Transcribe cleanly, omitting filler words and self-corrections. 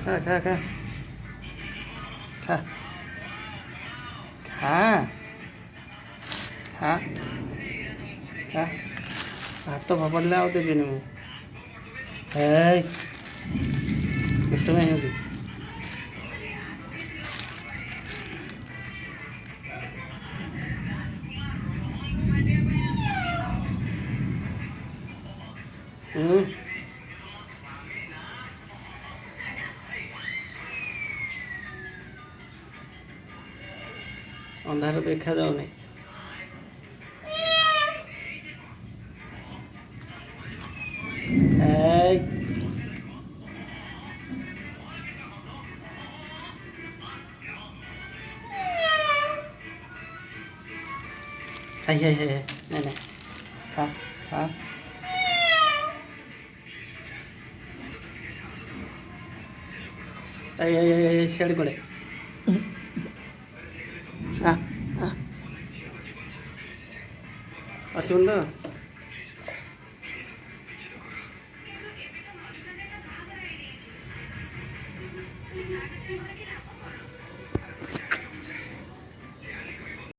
खा खा खा खा खा खा खा ହାତ ଫୋପାଡ଼ିଲେ ଆଉ ଦେବିନି ମୁଁ। ହେଇ ଦୁଷ୍ଟ କାହିଁ ହେଉଛି? ଅନ୍ଧାର ଦେଖାଯାଉନି। ଏଇ ହାଇ ହାଇ ହାଇ ହାଇ ନାଇଁ ନାଇଁ ଖା ଖା ସିଆଡ଼େ କୁଆଡ଼େ ଆସିବୁନି ତ?